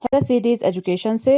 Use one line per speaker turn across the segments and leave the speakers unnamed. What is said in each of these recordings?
Hello CDs education से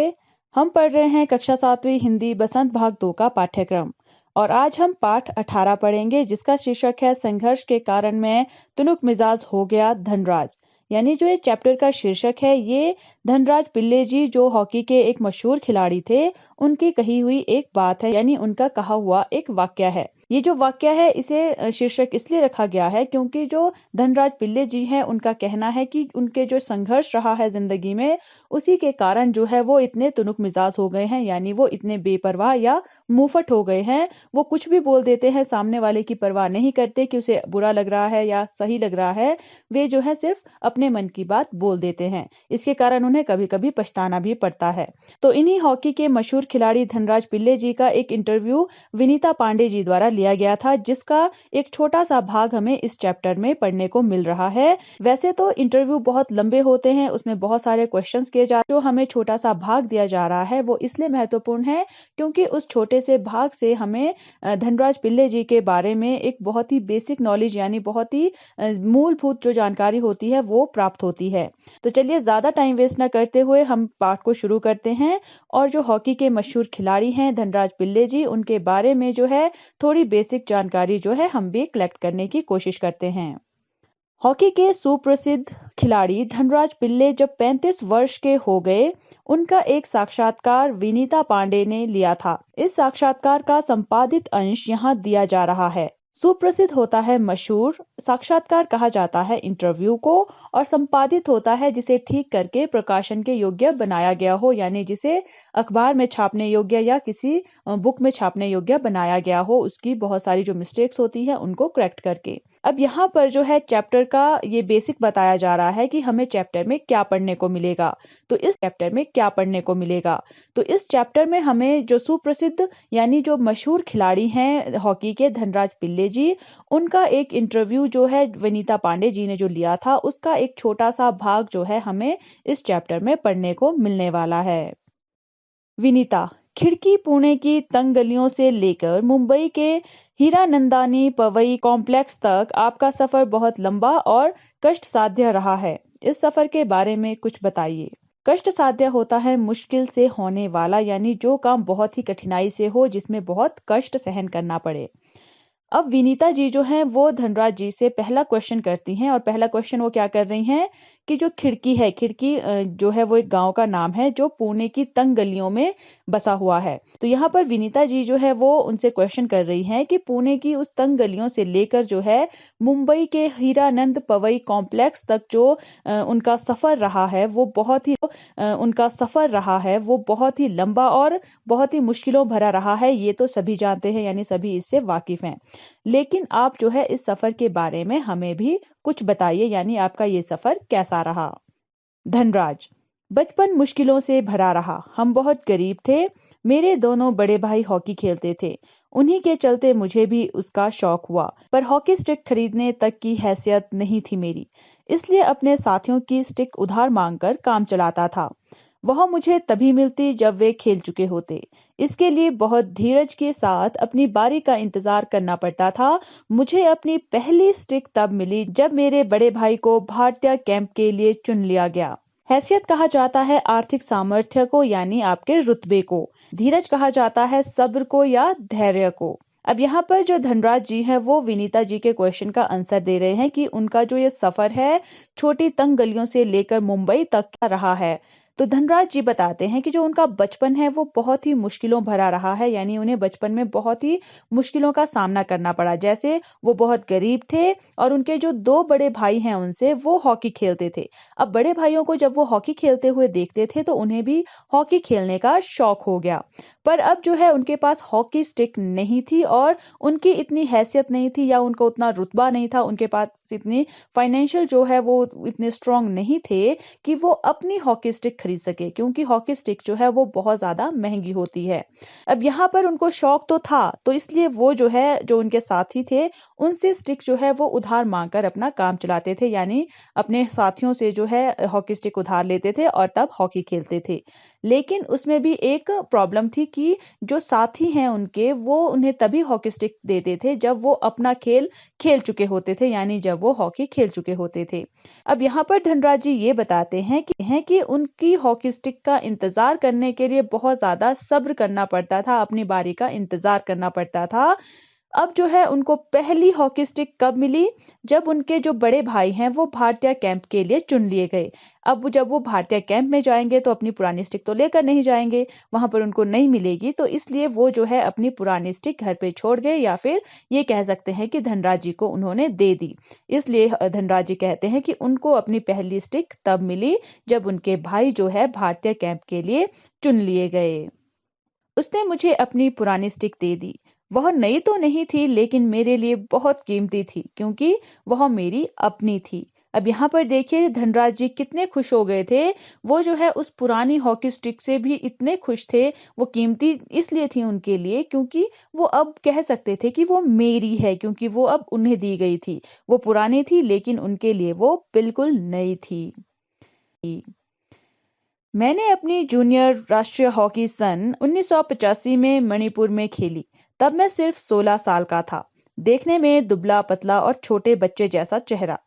हम पढ़ रहे हैं कक्षा 7वीं हिंदी बसंत भाग 2 का पाठ्यक्रम। और आज हम पाठ 18 पढ़ेंगे जिसका शीर्षक है संघर्ष के कारण मैं तुनुक मिजाज हो गया धनराज। यानी जो ये चैप्टर का शीर्षक है ये धनराज पिल्ले जी जो हॉकी के एक मशहूर खिलाड़ी थे उनकी कही हुई एक बात है, यानी उनका कहा हुआ एक वाक्य है। ये जो वाक्य है इसे शीर्षक इसलिए रखा गया है क्योंकि जो धनराज पिल्ले जी हैं उनका कहना है कि उनके जो संघर्ष रहा है जिंदगी में उसी के कारण जो है वो इतने तुनुक मिजाज हो गए हैं, यानी वो इतने बेपरवाह या मुंहफट हो गए हैं। वो कुछ भी बोल देते हैं, सामने वाले की परवाह नहीं करते कि उसे बुरा लग रहा है या सही लग रहा है। वे जो है सिर्फ अपने मन की बात बोल देते हैं। इसके कारण उन्हें कभी कभी पछताना भी पड़ता है। तो इन्हीं हॉकी के मशहूर खिलाड़ी धनराज पिल्ले जी का एक इंटरव्यू विनीता पांडे जी द्वारा लिया गया था, जिसका एक छोटा सा भाग हमें इस चैप्टर में पढ़ने को मिल रहा है। वैसे तो इंटरव्यू बहुत लंबे होते हैं, उसमें बहुत सारे क्वेश्चंस किए जाते हैं। जो हमें छोटा सा भाग दिया जा रहा है वो इसलिए महत्वपूर्ण है क्योंकि उस छोटे से भाग से हमें धनराज पिल्ले जी के बारे में एक बहुत ही बेसिक नॉलेज यानी बहुत ही मूलभूत जो जानकारी होती है वो प्राप्त होती है। तो चलिए ज्यादा टाइम वेस्ट न करते हुए हम पाठ को शुरू करते हैं और जो हॉकी के मशहूर खिलाड़ी हैं धनराज पिल्ले जी उनके बारे में जो है थोड़ी बेसिक जानकारी जो है हम भी कलेक्ट करने की कोशिश करते हैं। हॉकी के सुप्रसिद्ध खिलाड़ी धनराज पिल्ले जब 35 वर्ष के हो गए, उनका एक साक्षात्कार विनीता पांडे ने लिया था। इस साक्षात्कार का संपादित अंश यहाँ दिया जा रहा है। सुप्रसिद्ध होता है मशहूर, साक्षात्कार कहा जाता है इंटरव्यू को, और संपादित होता है जिसे ठीक करके प्रकाशन के योग्य बनाया गया हो, यानी जिसे अखबार में छापने योग्य या किसी बुक में छापने योग्य बनाया गया हो, उसकी बहुत सारी जो मिस्टेक्स होती है उनको करेक्ट करके। अब यहाँ पर जो है चैप्टर का ये बेसिक बताया जा रहा है कि हमें चैप्टर में क्या पढ़ने को मिलेगा। तो इस चैप्टर में क्या पढ़ने को मिलेगा, तो इस चैप्टर में हमें जो सुप्रसिद्ध यानी जो मशहूर खिलाड़ी हैं हॉकी के धनराज पिल्ले जी, उनका एक इंटरव्यू जो है विनीता पांडे जी ने जो लिया था उसका एक छोटा सा भाग जो है हमें इस चैप्टर में पढ़ने को मिलने वाला है। विनीता, खिड़की पुणे की तंग गलियों से लेकर मुंबई के हीरानंदानी पवई कॉम्प्लेक्स तक आपका सफर बहुत लंबा और कष्ट साध्य रहा है। इस सफर के बारे में कुछ बताइए। कष्ट साध्य होता है मुश्किल से होने वाला, यानी जो काम बहुत ही कठिनाई से हो, जिसमें बहुत कष्ट सहन करना पड़े। अब विनीता जी जो हैं वो धनराज जी से पहला क्वेश्चन करती हैं, और पहला क्वेश्चन वो क्या कर रही हैं कि जो खिड़की है, खिड़की जो है वो एक गांव का नाम है जो पुणे की तंग गलियों में बसा हुआ है। तो यहाँ पर विनीता जी जो है वो उनसे क्वेश्चन कर रही हैं कि पुणे की उस तंग गलियों से लेकर जो है मुंबई के हीरानंद पवई कॉम्प्लेक्स तक जो उनका सफर रहा है वो बहुत ही लंबा और बहुत ही मुश्किलों भरा रहा है। ये तो सभी जानते हैं, यानी सभी इससे वाकिफ हैं। लेकिन आप जो है इस सफर के बारे में हमें भी कुछ बताइए, यानी आपका ये सफर कैसा रहा। धनराज, बचपन मुश्किलों से भरा रहा। हम बहुत गरीब थे। मेरे दोनों बड़े भाई हॉकी खेलते थे, उन्हीं के चलते मुझे भी उसका शौक हुआ, पर हॉकी स्टिक खरीदने तक की हैसियत नहीं थी मेरी, इसलिए अपने साथियों की स्टिक उधार मांगकर काम चलाता था। वह मुझे तभी मिलती जब वे खेल चुके होते। इसके लिए बहुत धीरज के साथ अपनी बारी का इंतजार करना पड़ता था। मुझे अपनी पहली स्टिक तब मिली जब मेरे बड़े भाई को भारतीय कैंप के लिए चुन लिया गया। हैसियत कहा जाता है आर्थिक सामर्थ्य को, यानी आपके रुतबे को। धीरज कहा जाता है सब्र को या धैर्य को। अब यहाँ पर जो धनराज जी हैं वो विनीता जी के क्वेश्चन का आंसर दे रहे हैं कि उनका जो ये सफर है छोटी तंग गलियों से लेकर मुंबई तक का रहा है। तो धनराज जी बताते हैं कि जो उनका बचपन है वो बहुत ही मुश्किलों भरा रहा है, यानी उन्हें बचपन में बहुत ही मुश्किलों का सामना करना पड़ा। जैसे वो बहुत गरीब थे और उनके जो दो बड़े भाई हैं उनसे वो हॉकी खेलते थे। अब बड़े भाइयों को जब वो हॉकी खेलते हुए देखते थे तो उन्हें भी हॉकी खेलने का शौक हो गया, पर अब जो है उनके पास हॉकी स्टिक नहीं थी और उनकी इतनी हैसियत नहीं थी या उनका उतना रुतबा नहीं था, उनके पास इतनी फाइनेंशियल जो है वो इतने स्ट्रांग नहीं थे कि वो अपनी हॉकी स्टिक खरीद सके, क्योंकि हॉकी स्टिक जो है वो बहुत ज्यादा महंगी होती है। अब यहाँ पर उनको शौक तो था, तो इसलिए वो जो है जो उनके साथी थे उनसे स्टिक जो है वो उधार मांगकर अपना काम चलाते थे, यानी अपने साथियों से जो है हॉकी स्टिक उधार लेते थे और तब हॉकी खेलते थे। लेकिन उसमें भी एक प्रॉब्लम थी कि जो साथी हैं उनके, वो उन्हें तभी हॉकी स्टिक देते थे जब वो अपना खेल खेल चुके होते थे, यानी जब वो हॉकी खेल चुके होते थे। अब यहाँ पर धनराज जी ये बताते हैं कि उनकी हॉकी स्टिक का इंतजार करने के लिए बहुत ज्यादा सब्र करना पड़ता था, अपनी बारी का इंतजार करना पड़ता था। अब जो है उनको पहली हॉकी स्टिक कब मिली? जब उनके जो बड़े भाई हैं वो भारतीय कैंप के लिए चुन लिए गए। अब जब वो भारतीय कैंप में जाएंगे तो अपनी पुरानी स्टिक तो लेकर नहीं जाएंगे, वहां पर उनको नहीं मिलेगी, तो इसलिए वो जो है अपनी पुरानी स्टिक घर पे छोड़ गए, या फिर ये कह सकते हैं कि धनराज जी को उन्होंने दे दी। इसलिए धनराज जी कहते हैं कि उनको अपनी पहली स्टिक तब मिली जब उनके भाई जो है भारतीय कैंप के लिए चुन लिए गए। उसने मुझे अपनी पुरानी स्टिक दे दी। वह नई तो नहीं थी, लेकिन मेरे लिए बहुत कीमती थी, क्योंकि वह मेरी अपनी थी। अब यहाँ पर देखिए धनराज जी कितने खुश हो गए थे। वो जो है उस पुरानी हॉकी स्टिक से भी इतने खुश थे। वो कीमती इसलिए थी उनके लिए क्योंकि वो अब कह सकते थे कि वो मेरी है, क्योंकि वो अब उन्हें दी गई थी। वो पुरानी थी लेकिन उनके लिए वो बिल्कुल नई थी। मैंने अपनी जूनियर राष्ट्रीय हॉकी सन 1985 में मणिपुर में खेली। तब मैं सिर्फ 16 साल का था। देखने में दुबला पतला और छोटे बच्चे जैसा चेहरा।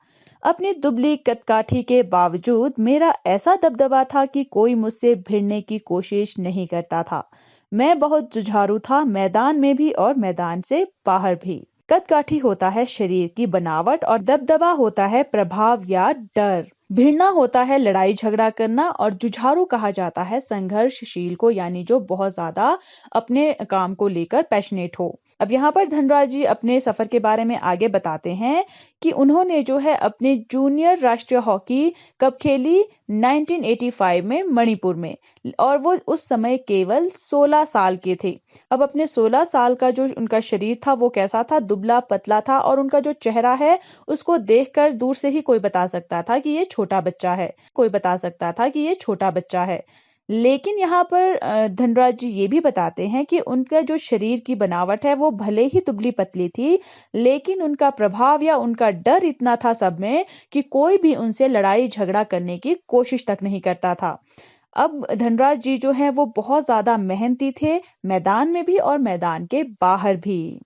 अपनी दुबली कदकाठी के बावजूद मेरा ऐसा दबदबा था कि कोई मुझसे भिड़ने की कोशिश नहीं करता था। मैं बहुत जुझारू था, मैदान में भी और मैदान से बाहर भी। कदकाठी होता है शरीर की बनावट और दबदबा होता है प्रभाव या डर। भिड़ना होता है लड़ाई झगड़ा करना, और जुझारू कहा जाता है संघर्षशील को, यानी जो बहुत ज्यादा अपने काम को लेकर पैशनेट हो। अब यहाँ पर धनराज जी अपने सफर के बारे में आगे बताते हैं कि उन्होंने जो है अपने जूनियर राष्ट्रीय हॉकी कप खेली 1985 में मणिपुर में, और वो उस समय केवल 16 साल के थे। अब अपने 16 साल का जो उनका शरीर था वो कैसा था? दुबला पतला था, और उनका जो चेहरा है उसको देखकर दूर से ही कोई बता सकता था कि ये छोटा बच्चा है, कोई बता सकता था कि ये छोटा बच्चा है। लेकिन यहाँ पर धनराज जी ये भी बताते हैं कि उनका जो शरीर की बनावट है वो भले ही दुबली पतली थी, लेकिन उनका प्रभाव या उनका डर इतना था सब में कि कोई भी उनसे लड़ाई झगड़ा करने की कोशिश तक नहीं करता था। अब धनराज जी जो है वो बहुत ज्यादा मेहनती थे, मैदान में भी और मैदान के बाहर भी।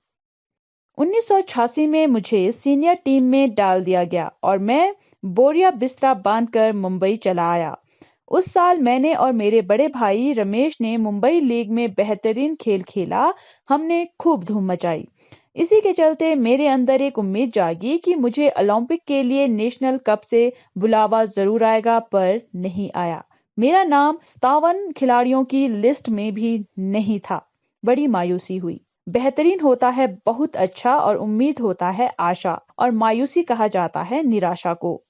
1986 में मुझे सीनियर टीम में डाल दिया गया और मैं बोरिया बिस्तरा बांधकर मुंबई चला आया। उस साल मैंने और मेरे बड़े भाई रमेश ने मुंबई लीग में बेहतरीन खेल खेला। हमने खूब धूम मचाई। इसी के चलते मेरे अंदर एक उम्मीद जागी कि मुझे ओलंपिक के लिए नेशनल कप से बुलावा जरूर आएगा, पर नहीं आया। मेरा नाम 57 खिलाड़ियों की लिस्ट में भी नहीं था। बड़ी मायूसी हुई। बेहतरीन होता है बहुत अच्छा, और उम्मीद होता है आशा, और मायूसी कहा जाता है निराशा को।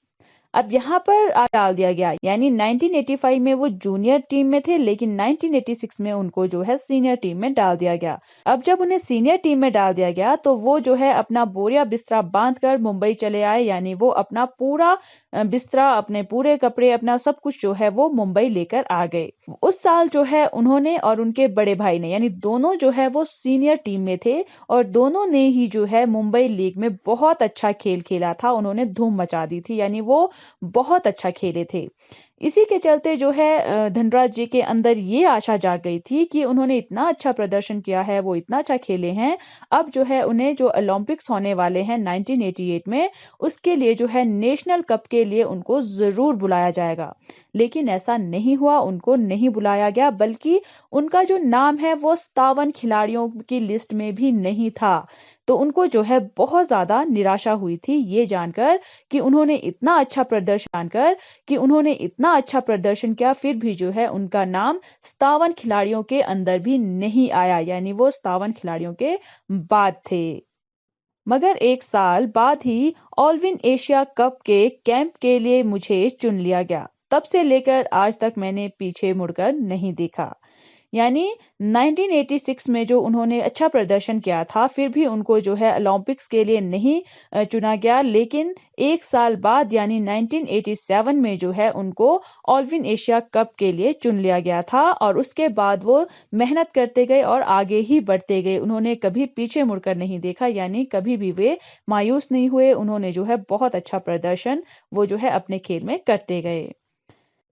अब यहाँ पर डाल दिया गया, यानी 1985 में वो जूनियर टीम में थे, लेकिन 1986 में उनको जो है सीनियर टीम में डाल दिया गया। अब जब उन्हें सीनियर टीम में डाल दिया गया तो वो जो है अपना बोरिया बिस्तरा बांधकर मुंबई चले आए, यानी वो अपना पूरा बिस्तरा, अपने पूरे कपड़े, अपना सब कुछ जो है वो मुंबई लेकर आ गए। उस साल जो है उन्होंने और उनके बड़े भाई ने, यानी दोनों जो है वो सीनियर टीम में थे, और दोनों ने ही जो है मुंबई लीग में बहुत अच्छा खेल खेला था। उन्होंने धूम मचा दी थी, यानी वो बहुत अच्छा खेले थे। इसी के चलते जो है धनराज जी के अंदर ये आशा जाग गई थी कि उन्होंने इतना अच्छा प्रदर्शन किया है, वो इतना अच्छा खेले हैं, अब जो है उन्हें जो ओलंपिक्स होने वाले हैं 1988 में, उसके लिए जो है नेशनल कप के लिए उनको जरूर बुलाया जाएगा। लेकिन ऐसा नहीं हुआ, उनको नहीं बुलाया गया, बल्कि उनका जो नाम है वो 57 खिलाड़ियों की लिस्ट में भी नहीं था। तो उनको जो है बहुत ज्यादा निराशा हुई थी ये जानकर कि उन्होंने इतना अच्छा प्रदर्शन किया, फिर भी जो है उनका नाम 57 खिलाड़ियों के अंदर भी नहीं आया, यानी वो 57 खिलाड़ियों के बाद थे। मगर एक साल बाद ही ऑलविन एशिया कप के कैंप के लिए मुझे चुन लिया गया। तब से लेकर आज तक मैंने पीछे मुड़कर नहीं देखा। यानी 1986 में जो उन्होंने अच्छा प्रदर्शन किया था, फिर भी उनको जो है ओलंपिक्स के लिए नहीं चुना गया, लेकिन एक साल बाद यानी 1987 में जो है उनको ऑलविन एशिया कप के लिए चुन लिया गया था, और उसके बाद वो मेहनत करते गए और आगे ही बढ़ते गए। उन्होंने कभी पीछे मुड़कर नहीं देखा, यानी कभी भी वे मायूस नहीं हुए। उन्होंने जो है बहुत अच्छा प्रदर्शन वो जो है अपने खेल में करते गए।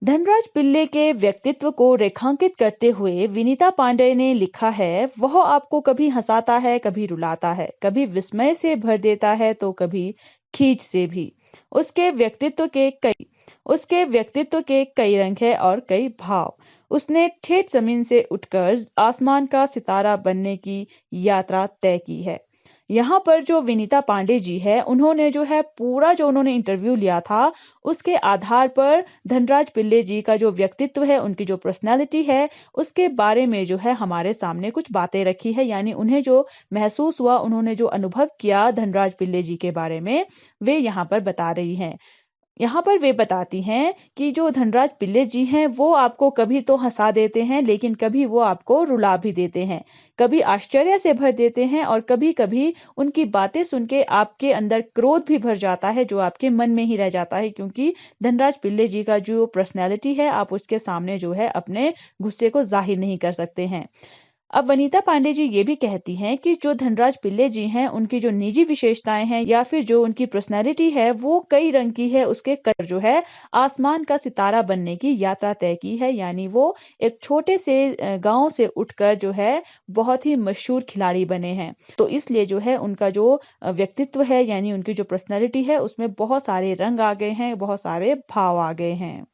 धनराज पिल्ले के व्यक्तित्व को रेखांकित करते हुए विनीता पांडे ने लिखा है, वह आपको कभी हंसाता है, कभी रुलाता है, कभी विस्मय से भर देता है तो कभी खींच से भी। उसके व्यक्तित्व के कई उसके व्यक्तित्व के कई रंग है और कई भाव। उसने ठेठ जमीन से उठकर आसमान का सितारा बनने की यात्रा तय की है। यहाँ पर जो विनीता पांडे जी है, उन्होंने जो है पूरा जो उन्होंने इंटरव्यू लिया था, उसके आधार पर धनराज पिल्ले जी का जो व्यक्तित्व है, उनकी जो पर्सनैलिटी है, उसके बारे में जो है हमारे सामने कुछ बातें रखी है। यानी उन्हें जो महसूस हुआ, उन्होंने जो अनुभव किया धनराज पिल्ले जी के बारे में, वे यहाँ पर बता रही हैं। यहाँ पर वे बताती हैं कि जो धनराज पिल्ले जी हैं, वो आपको कभी तो हंसा देते हैं, लेकिन कभी वो आपको रुला भी देते हैं। कभी आश्चर्य से भर देते हैं और कभी-कभी उनकी बातें सुन के आपके अंदर क्रोध भी भर जाता है, जो आपके मन में ही रह जाता है, क्योंकि धनराज पिल्ले जी का जो पर्सनैलिटी है, आप उसके सामने जो है अपने गुस्से को ज़ाहिर नहीं कर सकते हैं। अब वनीता पांडे जी ये भी कहती हैं कि जो धनराज पिल्ले जी हैं, उनकी जो निजी विशेषताएं हैं या फिर जो उनकी पर्सनैलिटी है, वो कई रंग की है। उसके कर जो है आसमान का सितारा बनने की यात्रा तय की है। यानी वो एक छोटे से गांव से उठकर जो है बहुत ही मशहूर खिलाड़ी बने हैं। तो इसलिए जो है उनका जो व्यक्तित्व है, यानी उनकी जो पर्सनैलिटी है, उसमें बहुत सारे रंग आ गए हैं, बहुत सारे भाव आ गए हैं।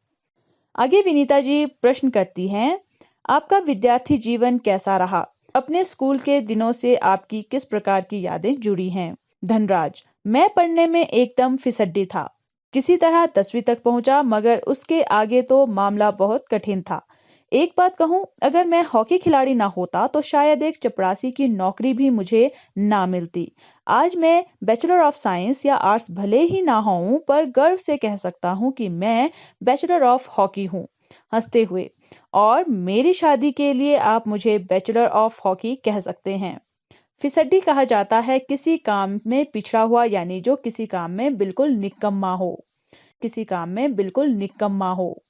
आगे विनीता जी प्रश्न करती हैं, आपका विद्यार्थी जीवन कैसा रहा? अपने स्कूल के दिनों से आपकी किस प्रकार की यादें जुड़ी हैं? धनराज, मैं पढ़ने में एकदम फिसड्डी था। किसी तरह 10वीं तक पहुंचा, मगर उसके आगे तो मामला बहुत कठिन था। एक बात कहूं, अगर मैं हॉकी खिलाड़ी ना होता तो शायद एक चपरासी की नौकरी भी मुझे ना मिलती। आज मैं बैचलर ऑफ साइंस या आर्ट्स भले ही ना हूं, पर गर्व से कह सकता हूं कि मैं बैचलर ऑफ हॉकी हूं। हंसते हुए, और मेरी शादी के लिए आप मुझे बैचलर ऑफ हॉकी कह सकते हैं। फिसड्डी कहा जाता है किसी काम में पिछड़ा हुआ, यानी जो किसी काम में बिल्कुल निकम्मा हो। किसी काम में बिल्कुल निकम्मा हो।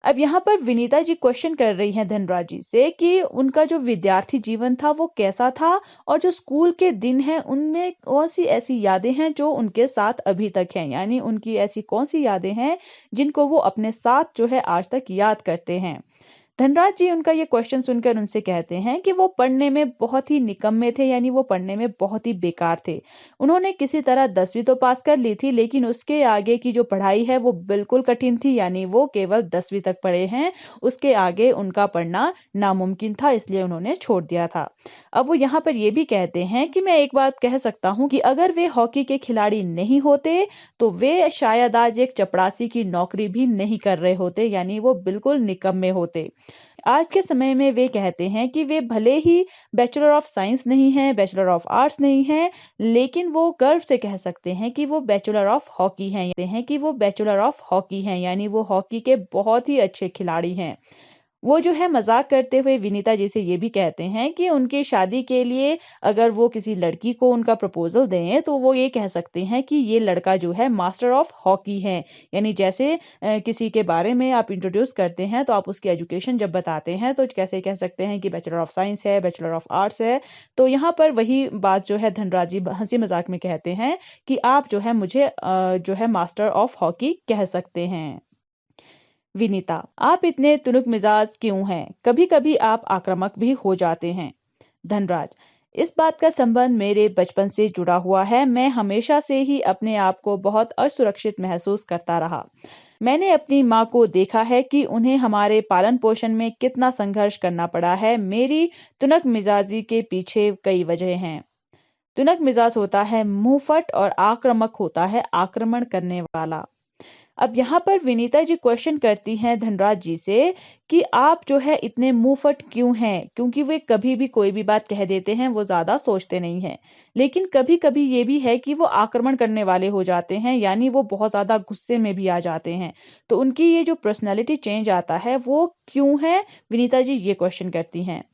अब यहाँ पर विनीता जी क्वेश्चन कर रही हैं धनराज जी से कि उनका जो विद्यार्थी जीवन था वो कैसा था, और जो स्कूल के दिन हैं उनमें कौन सी ऐसी यादें हैं जो उनके साथ अभी तक हैं। यानी उनकी ऐसी कौन सी यादें हैं जिनको वो अपने साथ जो है आज तक याद करते हैं। धनराज जी उनका ये क्वेश्चन सुनकर उनसे कहते हैं कि वो पढ़ने में बहुत ही निकम्मे थे, यानी वो पढ़ने में बहुत ही बेकार थे। उन्होंने किसी तरह 10वीं तो पास कर ली थी, लेकिन उसके आगे की जो पढ़ाई है वो बिल्कुल कठिन थी। यानी वो केवल 10वीं तक पढ़े हैं, उसके आगे उनका पढ़ना नामुमकिन था, इसलिए उन्होंने छोड़ दिया था। अब वो यहाँ पर ये भी कहते हैं कि मैं एक बात कह सकता हूँ कि अगर वे हॉकी के खिलाड़ी नहीं होते तो वे शायद आज एक चपरासी की नौकरी भी नहीं कर रहे होते। यानी वो बिल्कुल निकम्मे होते। आज के समय में वे कहते हैं कि वे भले ही बैचलर ऑफ साइंस नहीं हैं, बैचलर ऑफ आर्ट्स नहीं हैं, लेकिन वो गर्व से कह सकते हैं कि वो बैचलर ऑफ हॉकी हैं। यानी वो हॉकी के बहुत ही अच्छे खिलाड़ी हैं। वो जो है मजाक करते हुए विनीता जी से ये भी कहते हैं कि उनकी शादी के लिए अगर वो किसी लड़की को उनका प्रपोजल दें तो वो ये कह सकते हैं कि ये लड़का जो है मास्टर ऑफ हॉकी है। यानी जैसे किसी के बारे में आप इंट्रोड्यूस करते हैं तो आप उसकी एजुकेशन जब बताते हैं तो कैसे कह सकते हैं कि बैचलर ऑफ साइंस है, बैचलर ऑफ आर्ट्स है। तो यहाँ पर वही बात जो है धनराज जी हंसी मजाक में कहते हैं कि आप जो है मुझे जो है मास्टर ऑफ हॉकी कह सकते हैं। विनीता, आप इतने तुनुक मिजाज क्यों हैं? कभी कभी आप आक्रामक भी हो जाते हैं। धनराज, इस बात का संबंध मेरे बचपन से जुड़ा हुआ है। मैं हमेशा से ही अपने आप को बहुत असुरक्षित महसूस करता रहा। मैंने अपनी माँ को देखा है कि उन्हें हमारे पालन पोषण में कितना संघर्ष करना पड़ा है। मेरी तुनक मिजाजी के पीछे कई वजह हैं। तुनक मिजाज होता है मुंहफट और आक्रामक होता है आक्रमण करने वाला। अब यहाँ पर विनीता जी क्वेश्चन करती हैं धनराज जी से कि आप जो है इतने मुंहफट क्यों हैं? क्योंकि वे कभी भी कोई भी बात कह देते हैं, वो ज्यादा सोचते नहीं हैं। लेकिन कभी कभी ये भी है कि वो आक्रमण करने वाले हो जाते हैं, यानी वो बहुत ज्यादा गुस्से में भी आ जाते हैं। तो उनकी ये जो पर्सनैलिटी चेंज आता है वो क्यों है, विनीता जी ये क्वेश्चन करती हैं।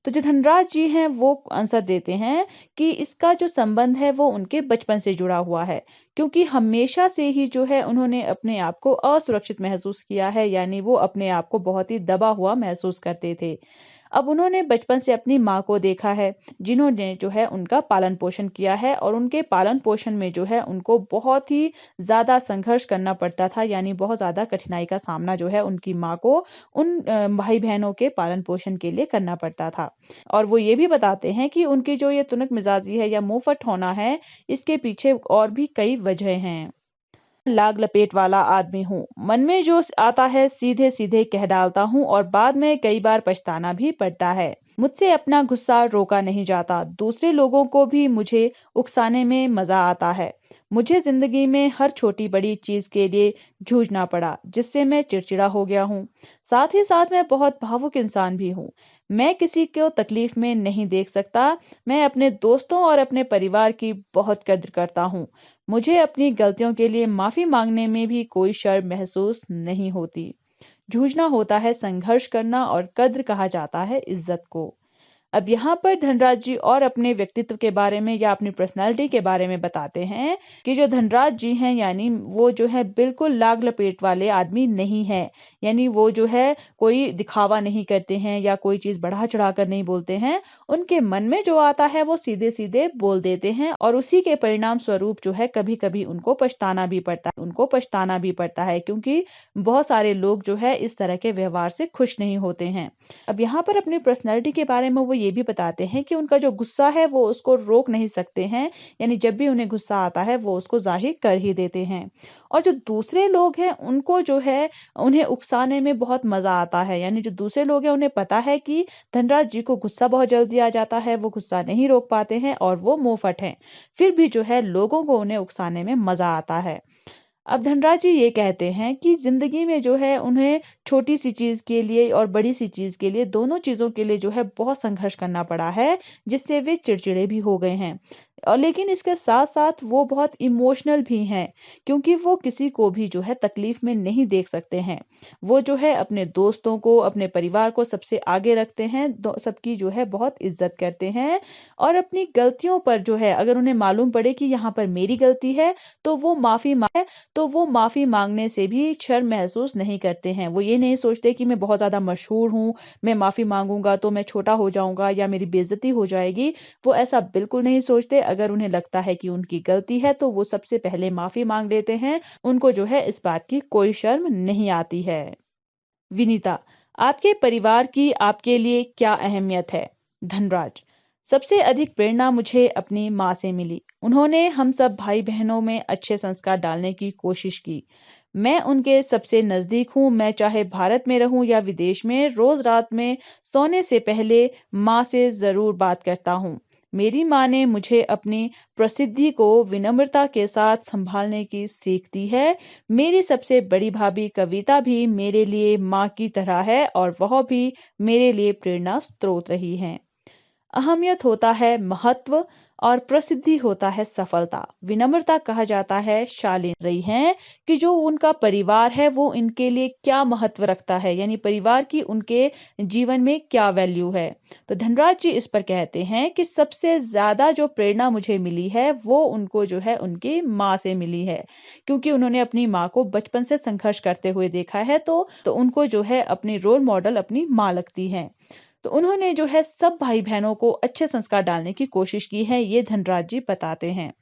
तो जो धनराज जी हैं वो आंसर देते हैं कि इसका जो संबंध है वो उनके बचपन से जुड़ा हुआ है, क्योंकि हमेशा से ही जो है उन्होंने अपने आप को असुरक्षित महसूस किया है। यानी वो अपने आप को बहुत ही दबा हुआ महसूस करते थे। अब उन्होंने बचपन से अपनी माँ को देखा है, जिन्होंने जो है उनका पालन पोषण किया है, और उनके पालन पोषण में जो है उनको बहुत ही ज़्यादा संघर्ष करना पड़ता था, यानी बहुत ज़्यादा कठिनाई का सामना जो है उनकी माँ को उन भाई-बहनों के पालन पोषण के लिए करना पड़ता था। और वो ये भी बताते हैं कि उनकी जो ये तुनक मिजाजी है या मुँहफट होना है, इसके पीछे और भी कई वजह हैं। लाग लपेट वाला आदमी हूँ। मन में जो आता है सीधे सीधे कह डालता हूँ, और बाद में कई बार पछताना भी पड़ता है। मुझसे अपना गुस्सा रोका नहीं जाता। दूसरे लोगों को भी मुझे उकसाने में मजा आता है। मुझे जिंदगी में हर छोटी बड़ी चीज के लिए जूझना पड़ा, जिससे मैं चिड़चिड़ा हो गया हूँ। साथ ही साथ मैं बहुत भावुक इंसान भी हूँ। मैं किसी को तकलीफ में नहीं देख सकता। मैं अपने दोस्तों और अपने परिवार की बहुत कद्र करता हूँ। मुझे अपनी गलतियों के लिए माफी मांगने में भी कोई शर्म महसूस नहीं होती। जूझना होता है संघर्ष करना, और कद्र कहा जाता है इज्जत को। अब यहाँ पर धनराज जी और अपने व्यक्तित्व के बारे में या अपनी पर्सनालिटी के बारे में बताते हैं कि जो धनराज जी हैं, यानी वो जो है बिल्कुल लाग लपेट वाले आदमी नहीं है। यानी वो जो है कोई दिखावा नहीं करते हैं या कोई चीज बढ़ा चढ़ा कर नहीं बोलते हैं। उनके मन में जो आता है वो सीधे सीधे बोल देते हैं, और उसी के परिणाम स्वरूप जो है कभी कभी उनको पछताना भी पड़ता है, क्योंकि बहुत सारे लोग जो है इस तरह के व्यवहार से खुश नहीं होते हैं। अब यहाँ पर अपनी पर्सनैलिटी के बारे में वो ये भी बताते हैं कि उनका जो गुस्सा है वो उसको रोक नहीं सकते हैं, यानी जब भी उन्हें गुस्सा आता है वो उसको जाहिर कर ही देते हैं। और जो दूसरे लोग हैं उनको जो है उन्हें उकसाने में बहुत मजा आता है, यानी जो दूसरे लोग हैं उन्हें पता है कि धनराज जी को गुस्सा बहुत जल्दी आ जाता है, वो गुस्सा नहीं रोक पाते हैं और वो मुंहफट हैं। फिर भी जो है लोगों को उन्हें उकसाने में मजा आता है। अब धनराज जी ये कहते हैं कि जिंदगी में जो है उन्हें छोटी सी चीज के लिए और बड़ी सी चीज के लिए, दोनों चीजों के लिए जो है बहुत संघर्ष करना पड़ा है, जिससे वे चिड़चिड़े भी हो गए हैं। और लेकिन इसके साथ साथ वो बहुत इमोशनल भी हैं, क्योंकि वो किसी को भी जो है तकलीफ में नहीं देख सकते हैं। वो जो है अपने दोस्तों को, अपने परिवार को सबसे आगे रखते हैं, सबकी जो है बहुत इज्जत करते हैं। और अपनी गलतियों पर जो है अगर उन्हें मालूम पड़े कि यहाँ पर मेरी गलती है, तो वो माफी मांगने से भी शर्म महसूस नहीं करते हैं। वो ये नहीं सोचते कि मैं बहुत ज्यादा मशहूर हूँ, मैं माफी मांगूंगा तो मैं छोटा हो जाऊंगा या मेरी बेइज्जती हो जाएगी। वो ऐसा बिल्कुल नहीं सोचते। अगर उन्हें लगता है कि उनकी गलती है तो वो सबसे पहले माफी मांग लेते हैं। उनको जो है इस बात की कोई शर्म नहीं आती है। विनीता, आपके परिवार की आपके लिए क्या अहमियत है? धनराज, सबसे अधिक प्रेरणा मुझे अपनी माँ से मिली। उन्होंने हम सब भाई बहनों में अच्छे संस्कार डालने की कोशिश की। मैं उनके सबसे नजदीक हूँ। मैं चाहे भारत में रहूं या विदेश में, रोज रात में सोने से पहले माँ से जरूर बात करता हूँ। मेरी माँ ने मुझे अपनी प्रसिद्धि को विनम्रता के साथ संभालने की सीख दी है। मेरी सबसे बड़ी भाभी कविता भी मेरे लिए माँ की तरह है, और वह भी मेरे लिए प्रेरणा स्रोत रही है। अहमियत होता है महत्व, और प्रसिद्धि होता है सफलता। विनम्रता कहा जाता है शालीन रही हैं कि जो उनका परिवार है वो इनके लिए क्या महत्व रखता है, यानी परिवार की उनके जीवन में क्या वैल्यू है। तो धनराज जी इस पर कहते हैं कि सबसे ज्यादा जो प्रेरणा मुझे मिली है वो उनको जो है उनकी माँ से मिली है, क्योंकि उन्होंने अपनी माँ को बचपन से संघर्ष करते हुए देखा है। तो उनको जो है अपनी रोल मॉडल अपनी माँ लगती है। तो उन्होंने जो है सब भाई बहनों को अच्छे संस्कार डालने की कोशिश की है, ये धनराज जी बताते हैं।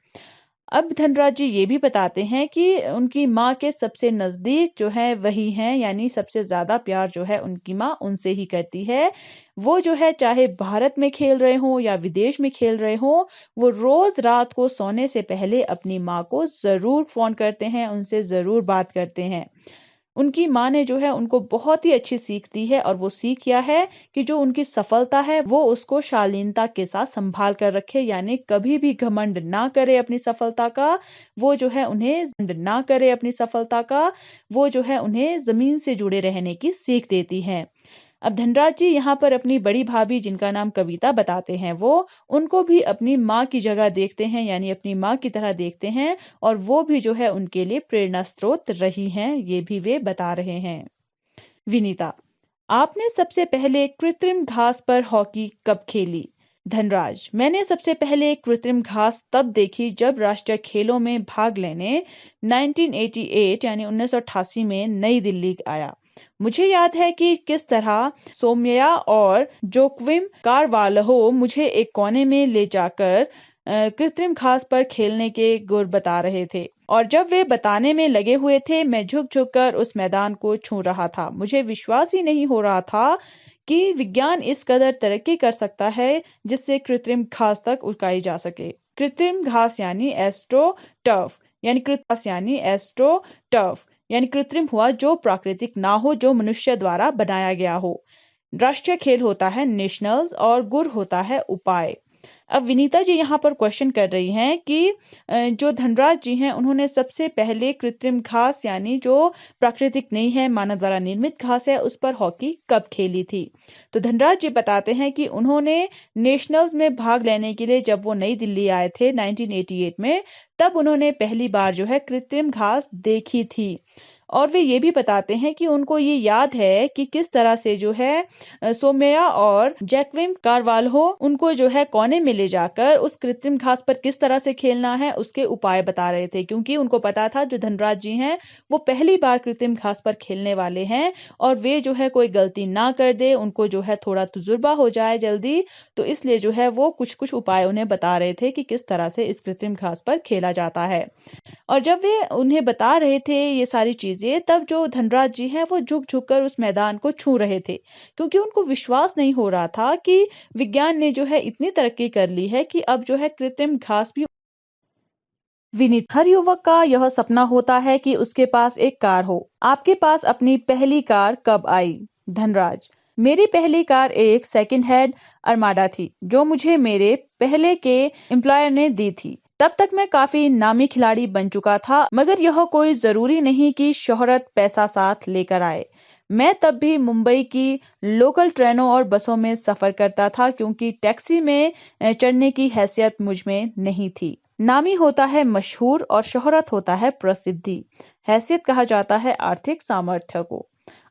अब धनराज जी ये भी बताते हैं कि उनकी माँ के सबसे नजदीक जो है वही हैं, यानी सबसे ज्यादा प्यार जो है उनकी माँ उनसे ही करती है। वो जो है चाहे भारत में खेल रहे हों या विदेश में खेल रहे हों, वो रोज रात को सोने से पहले अपनी माँ को जरूर फोन करते हैं, उनसे जरूर बात करते हैं। उनकी माँ ने जो है उनको बहुत ही अच्छी सीख दी है, और वो सीख क्या है कि जो उनकी सफलता है वो उसको शालीनता के साथ संभाल कर रखे, यानी कभी भी घमंड ना करे अपनी सफलता का। वो जो है उन्हें जमीन से जुड़े रहने की सीख देती है। अब धनराज जी यहाँ पर अपनी बड़ी भाभी जिनका नाम कविता बताते हैं, वो उनको भी अपनी माँ की जगह देखते हैं, यानी अपनी माँ की तरह देखते हैं, और वो भी जो है उनके लिए प्रेरणा स्रोत रही हैं, ये भी वे बता रहे हैं। विनीता, आपने सबसे पहले कृत्रिम घास पर हॉकी कब खेली? धनराज, मैंने सबसे पहले कृत्रिम घास तब देखी जब राष्ट्रीय खेलों में भाग लेने 1988 यानी 1988 में नई दिल्ली आया। मुझे याद है कि किस तरह सोम्या और जोक्विम कारवाल्हो मुझे एक कोने में ले जाकर कृत्रिम घास पर खेलने के गुर बता रहे थे और जब वे बताने में लगे हुए थे मैं झुक झुक कर उस मैदान को छू रहा था। मुझे विश्वास ही नहीं हो रहा था कि विज्ञान इस कदर तरक्की कर सकता है जिससे कृत्रिम घास तक उगाई जा सके। कृत्रिम घास यानी एस्ट्रो टर्फ यानी कृत्रिम हुआ जो प्राकृतिक ना हो, जो मनुष्य द्वारा बनाया गया हो। राष्ट्रीय खेल होता है नेशनल्स और गुर होता है उपाय। अब विनीता जी यहाँ पर क्वेश्चन कर रही हैं कि जो धनराज जी हैं उन्होंने सबसे पहले कृत्रिम घास यानी जो प्राकृतिक नहीं है, मानव द्वारा निर्मित घास है, उस पर हॉकी कब खेली थी। तो धनराज जी बताते हैं कि उन्होंने नेशनल्स में भाग लेने के लिए जब वो नई दिल्ली आए थे 1988 में, तब उन्होंने पहली बार जो है कृत्रिम घास देखी थी। और वे ये भी बताते हैं कि उनको ये याद है कि किस तरह से जो है सोम्या और जैक्विम कारवाल्हो उनको जो है कोने में ले जाकर उस कृत्रिम घास पर किस तरह से खेलना है उसके उपाय बता रहे थे, क्योंकि उनको पता था जो धनराज जी हैं वो पहली बार कृत्रिम घास पर खेलने वाले हैं और वे जो है कोई गलती ना कर दे, उनको जो है थोड़ा तजुर्बा हो जाए जल्दी, तो इसलिए जो है वो कुछ कुछ उपाय उन्हें बता रहे थे कि किस तरह से इस कृत्रिम घास पर खेला जाता है। और जब वे उन्हें बता रहे थे ये सारी चीजें, तब जो धनराज जी हैं वो झुक झुक कर उस मैदान को छू रहे थे, क्योंकि उनको विश्वास नहीं हो रहा था कि विज्ञान ने जो है इतनी तरक्की कर ली है कि अब जो है कृत्रिम घास भी। विनीत, हर युवक का यह सपना होता है कि उसके पास एक कार हो। आपके पास अपनी पहली कार कब आई? धनराज, मेरी पहली कार एक सेकंड हैंड अरमाडा थी जो मुझे मेरे पहले के एम्प्लॉयर ने दी थी। तब तक मैं काफी नामी खिलाड़ी बन चुका था, मगर यह कोई जरूरी नहीं कि शोहरत पैसा साथ लेकर आए। मैं तब भी मुंबई की लोकल ट्रेनों और बसों में सफर करता था, क्योंकि टैक्सी में चढ़ने की हैसियत मुझ में नहीं थी। नामी होता है मशहूर और शोहरत होता है प्रसिद्धि। हैसियत कहा जाता है आर्थिक सामर्थ्य को।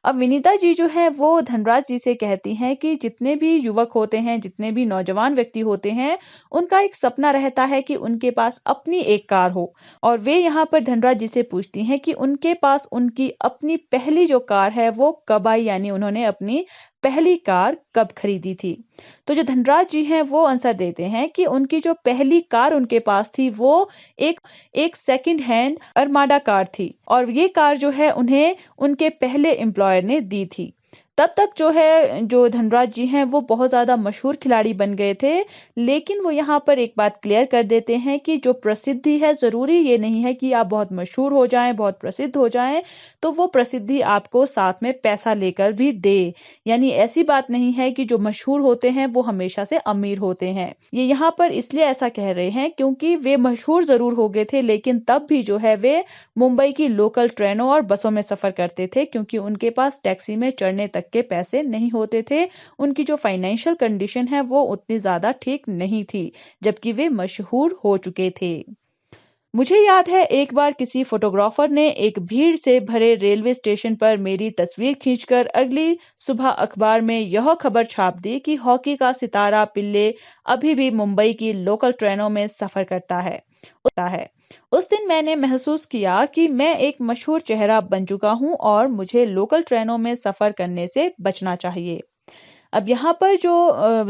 अब विनीता जी जो है वो धनराज जी से कहती हैं कि जितने भी युवक होते हैं, जितने भी नौजवान व्यक्ति होते हैं, उनका एक सपना रहता है कि उनके पास अपनी एक कार हो। और वे यहाँ पर धनराज जी से पूछती हैं कि उनके पास उनकी अपनी पहली जो कार है वो कब आई, यानी उन्होंने अपनी पहली कार कब खरीदी थी। तो जो धनराज जी हैं वो आंसर देते हैं कि उनकी जो पहली कार उनके पास थी वो एक एक सेकंड हैंड अरमाडा कार थी और ये कार जो है उन्हें उनके पहले एम्प्लॉयर ने दी थी। तब तक जो है जो धनराज जी हैं वो बहुत ज्यादा मशहूर खिलाड़ी बन गए थे, लेकिन वो यहाँ पर एक बात क्लियर कर देते हैं कि जो प्रसिद्धि है, जरूरी ये नहीं है कि आप बहुत मशहूर हो जाएं, बहुत प्रसिद्ध हो जाएं, तो वो प्रसिद्धि आपको साथ में पैसा लेकर भी दे। यानी ऐसी बात नहीं है कि जो मशहूर होते हैं वो हमेशा से अमीर होते हैं। ये यहाँ पर इसलिए ऐसा कह रहे हैं क्योंकि वे मशहूर जरूर हो गए थे, लेकिन तब भी जो है वे मुंबई की लोकल ट्रेनों और बसों में सफर करते थे, क्योंकि उनके पास टैक्सी में चढ़ने तक के पैसे नहीं होते थे। उनकी जो फाइनेंशियल कंडीशन है वो उतनी ज्यादा ठीक नहीं थी, जबकि वे मशहूर हो चुके थे। मुझे याद है एक बार किसी फोटोग्राफर ने एक भीड़ से भरे रेलवे स्टेशन पर मेरी तस्वीर खींचकर अगली सुबह अखबार में यह खबर छाप दी कि हॉकी का सितारा पिल्ले अभी भी मुंबई की लोकल ट्रेनों में सफर करता है। उस दिन मैंने महसूस किया कि मैं एक मशहूर चेहरा बन चुका हूं और मुझे लोकल ट्रेनों में सफर करने से बचना चाहिए। अब यहाँ पर जो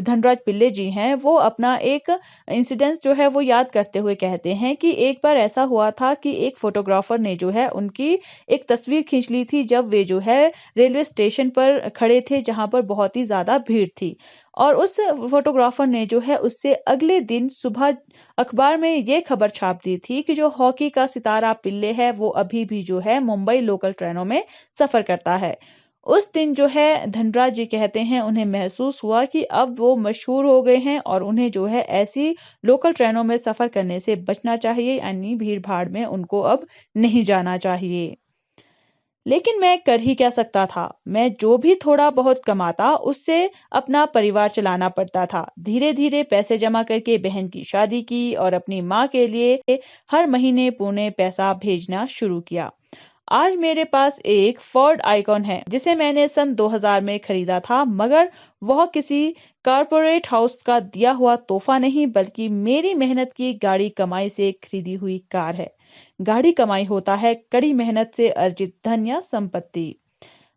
धनराज पिल्ले जी हैं वो अपना एक इंसिडेंस जो है वो याद करते हुए कहते हैं कि एक बार ऐसा हुआ था कि एक फोटोग्राफर ने जो है उनकी एक तस्वीर खींच ली थी जब वे जो है रेलवे स्टेशन पर खड़े थे जहां पर बहुत ही ज्यादा भीड़ थी। और उस फोटोग्राफर ने जो है उससे अगले दिन सुबह अखबार में ये खबर छाप दी थी कि जो हॉकी का सितारा पिल्ले है वो अभी भी जो है मुंबई लोकल ट्रेनों में सफर करता है। उस दिन जो है धनराज जी कहते हैं उन्हें महसूस हुआ कि अब वो मशहूर हो गए हैं और उन्हें जो है ऐसी लोकल ट्रेनों में सफर करने से बचना चाहिए, यानी भीड़ भाड़ में उनको अब नहीं जाना चाहिए। लेकिन मैं कर ही क्या सकता था, मैं जो भी थोड़ा बहुत कमाता उससे अपना परिवार चलाना पड़ता था। धीरे धीरे पैसे जमा करके बहन की शादी की और अपनी माँ के लिए हर महीने पुणे पैसा भेजना शुरू किया। आज मेरे पास एक फोर्ड आइकॉन है जिसे मैंने सन 2000 में खरीदा था, मगर वह किसी कारपोरेट हाउस का दिया हुआ तोहफा नहीं बल्कि मेरी मेहनत की गाड़ी कमाई से खरीदी हुई कार है। गाड़ी कमाई होता है कड़ी मेहनत से अर्जित धन या संपत्ति।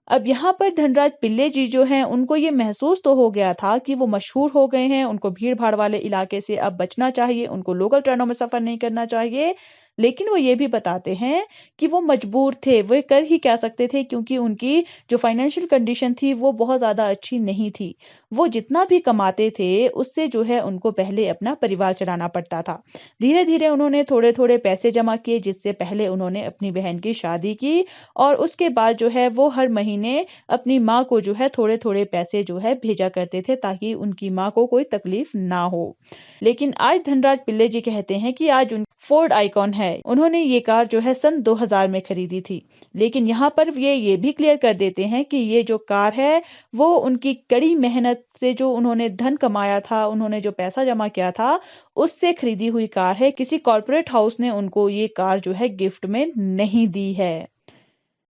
अब यहाँ पर धनराज पिल्ले जी जो हैं उनको ये महसूस तो हो गया था कि वो मशहूर हो गए हैं, उनको भीड़-भाड़ वाले इलाके से अब बचना चाहिए, उनको लोकल ट्रेनों में सफ़र नहीं करना चाहिए। लेकिन वो ये भी बताते हैं कि वो मजबूर थे, वे कर ही क्या सकते थे क्योंकि उनकी जो फाइनेंशियल कंडीशन थी वो बहुत ज़्यादा अच्छी नहीं थी। वो जितना भी कमाते थे उससे जो है उनको पहले अपना परिवार चलाना पड़ता था। धीरे-धीरे उन्होंने थोड़े-थोड़े पैसे जमा किए जिससे पहले उन्होंने अपनी बहन की शादी की और उसके बाद जो है वो हर महीने अपनी माँ को जो है थोड़े-थोड़े पैसे जो है भेजा करते थे ताकि उनकी माँ को कोई तकलीफ ना हो। लेकिन आज धनराज पिल्ले जी कहते हैं कि आज उन फोर्ड आइकॉन है। उन्होंने ये कार जो है सन 2000 में खरीदी थी। लेकिन यहाँ पर ये भी क्लियर कर देते हैं कि ये जो कार है वो उनकी कड़ी मेहनत से जो उन्होंने धन कमाया था, उन्होंने जो पैसा जमा किया था, उससे खरीदी हुई कार है। किसी कॉर्पोरेट हाउस ने उनको ये कार जो है गिफ्ट में नहीं दी है।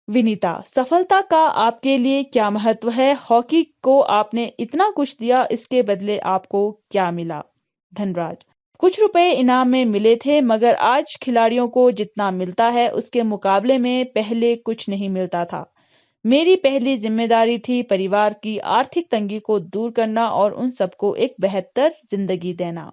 विनीता, सफलता का आपके लिए क्या महत्व है? हॉकी को आपने इतना कुछ दिया, इसके बदले आपको क्या मिला? धनराज, कुछ रुपए इनाम में मिले थे मगर आज खिलाड़ियों को जितना मिलता है उसके मुकाबले में पहले कुछ नहीं मिलता था। मेरी पहली जिम्मेदारी थी परिवार की आर्थिक तंगी को दूर करना और उन सबको एक बेहतर जिंदगी देना।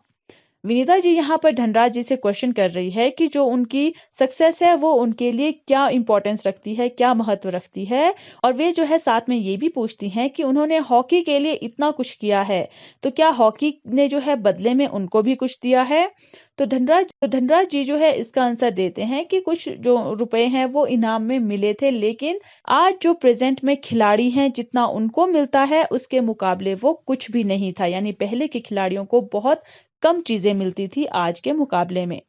विनीता जी यहाँ पर धनराज जी से क्वेश्चन कर रही है कि जो उनकी सक्सेस है वो उनके लिए क्या इंपॉर्टेंस रखती है, क्या महत्व रखती है, और वे जो है साथ में ये भी पूछती हैं कि उन्होंने हॉकी के लिए इतना कुछ किया है तो क्या हॉकी ने जो है बदले में उनको भी कुछ दिया है। तो धनराज जी जो है इसका आंसर देते हैं कि कुछ जो रुपए हैं वो इनाम में मिले थे, लेकिन आज जो प्रेजेंट में खिलाड़ी हैं जितना उनको मिलता है उसके मुकाबले वो कुछ भी नहीं था। यानी पहले के खिलाड़ियों को बहुत कम चीजें मिलती थी आज के मुकाबले में।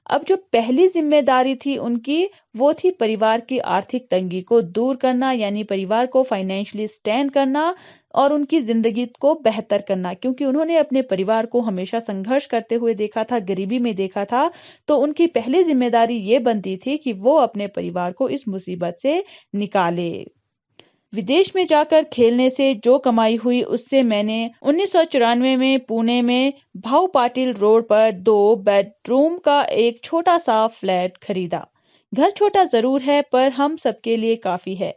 अब जो पहली जिम्मेदारी थी उनकी, वो थी परिवार की आर्थिक तंगी को दूर करना, यानी परिवार को फाइनेंशियली स्टैंड करना और उनकी जिंदगी को बेहतर करना, क्योंकि उन्होंने अपने परिवार को हमेशा संघर्ष करते हुए देखा था, गरीबी में देखा था। तो उनकी पहली जिम्मेदारी ये बनती थी कि वो अपने परिवार को इस मुसीबत से निकाले। विदेश में जाकर खेलने से जो कमाई हुई उससे मैंने 1994 में पुणे में भाऊ पाटिल रोड पर 2 बेडरूम का एक छोटा सा फ्लैट खरीदा। घर छोटा जरूर है पर हम सबके लिए काफी है।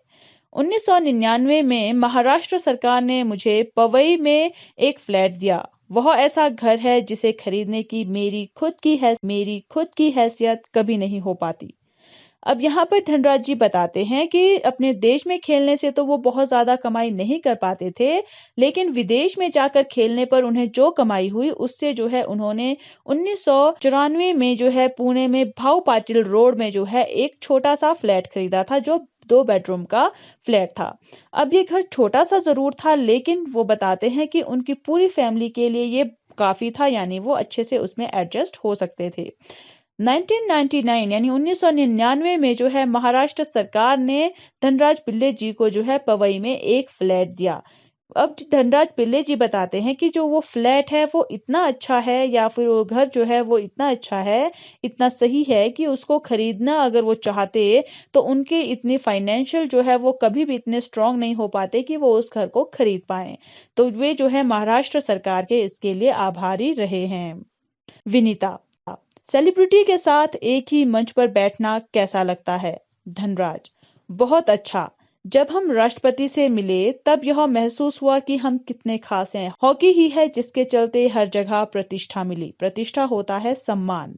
1999 में महाराष्ट्र सरकार ने मुझे पवई में एक फ्लैट दिया। वह ऐसा घर है जिसे खरीदने की मेरी खुद की हैसियत कभी नहीं हो पाती। अब यहाँ पर धनराज जी बताते हैं कि अपने देश में खेलने से तो वो बहुत ज्यादा कमाई नहीं कर पाते थे, लेकिन विदेश में जाकर खेलने पर उन्हें जो कमाई हुई उससे जो है उन्होंने 1994 में जो है पुणे में भाऊ पाटिल रोड में जो है एक छोटा सा फ्लैट खरीदा था, जो 2 बेडरूम का फ्लैट था। अब ये घर छोटा सा जरूर था, लेकिन वो बताते हैं कि उनकी पूरी फैमिली के लिए ये काफी था, यानी वो अच्छे से उसमें एडजस्ट हो सकते थे। 1999 यानी 1999 में जो है महाराष्ट्र सरकार ने धनराज पिल्ले जी को जो है पवई में एक फ्लैट दिया। अब धनराज पिल्ले जी बताते हैं कि जो वो फ्लैट है वो इतना अच्छा है, या फिर वो घर जो है वो इतना अच्छा है, इतना सही है कि उसको खरीदना अगर वो चाहते तो उनके इतनी फाइनेंशियल जो है वो कभी भी इतने स्ट्रांग नहीं हो पाते कि वो उस घर को खरीद पाए। तो वे जो है महाराष्ट्र सरकार के इसके लिए आभारी रहे हैं। विनीता, सेलिब्रिटी के साथ एक ही मंच पर बैठना कैसा लगता है? धनराज, बहुत अच्छा। जब हम राष्ट्रपति से मिले तब यह महसूस हुआ कि हम कितने खास हैं। हॉकी ही है जिसके चलते हर जगह प्रतिष्ठा मिली। प्रतिष्ठा होता है सम्मान।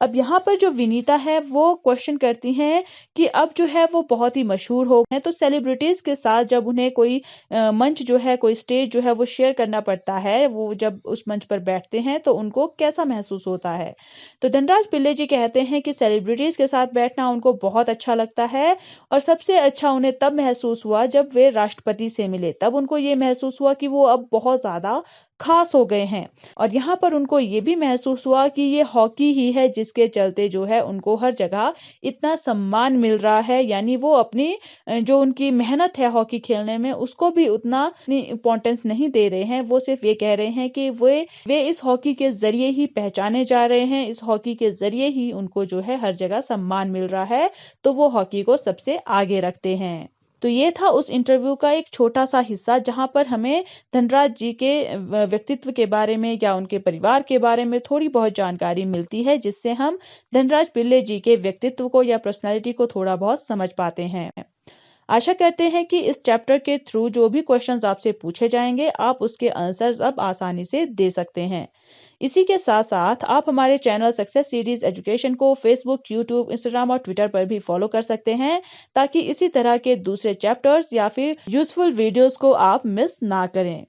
अब यहाँ पर जो विनीता है वो क्वेश्चन करती हैं कि अब जो है वो बहुत ही मशहूर हो गए हैं, तो सेलिब्रिटीज के साथ जब उन्हें कोई मंच जो है, कोई स्टेज जो है वो शेयर करना पड़ता है, वो जब उस मंच पर बैठते हैं तो उनको कैसा महसूस होता है। तो धनराज पिल्ले जी कहते हैं कि सेलिब्रिटीज के साथ बैठना उनको बहुत अच्छा लगता है, और सबसे अच्छा उन्हें तब महसूस हुआ जब वे राष्ट्रपति से मिले। तब उनको ये महसूस हुआ कि वो अब बहुत ज्यादा खास हो गए हैं। और यहाँ पर उनको ये भी महसूस हुआ कि ये हॉकी ही है जिसके चलते जो है उनको हर जगह इतना सम्मान मिल रहा है, यानी वो अपनी जो उनकी मेहनत है हॉकी खेलने में उसको भी उतना इम्पोर्टेंस नहीं दे रहे हैं। वो सिर्फ ये कह रहे हैं कि वे इस हॉकी के जरिए ही पहचाने जा रहे हैं, इस हॉकी के जरिए ही उनको जो है हर जगह सम्मान मिल रहा है, तो वो हॉकी को सबसे आगे रखते हैं। तो ये था उस इंटरव्यू का एक छोटा सा हिस्सा जहां पर हमें धनराज जी के व्यक्तित्व के बारे में या उनके परिवार के बारे में थोड़ी बहुत जानकारी मिलती है, जिससे हम धनराज पिल्ले जी के व्यक्तित्व को या पर्सनालिटी को थोड़ा बहुत समझ पाते हैं। आशा करते हैं कि इस चैप्टर के थ्रू जो भी क्वेश्चंस आपसे पूछे जाएंगे आप उसके आंसर्स अब आसानी से दे सकते हैं। इसी के साथ साथ आप हमारे चैनल सक्सेस सीरीज एजुकेशन को फेसबुक, यूट्यूब, इंस्टाग्राम और ट्विटर पर भी फॉलो कर सकते हैं ताकि इसी तरह के दूसरे चैप्टर्स या फिर यूजफुल वीडियोस को आप मिस ना करें।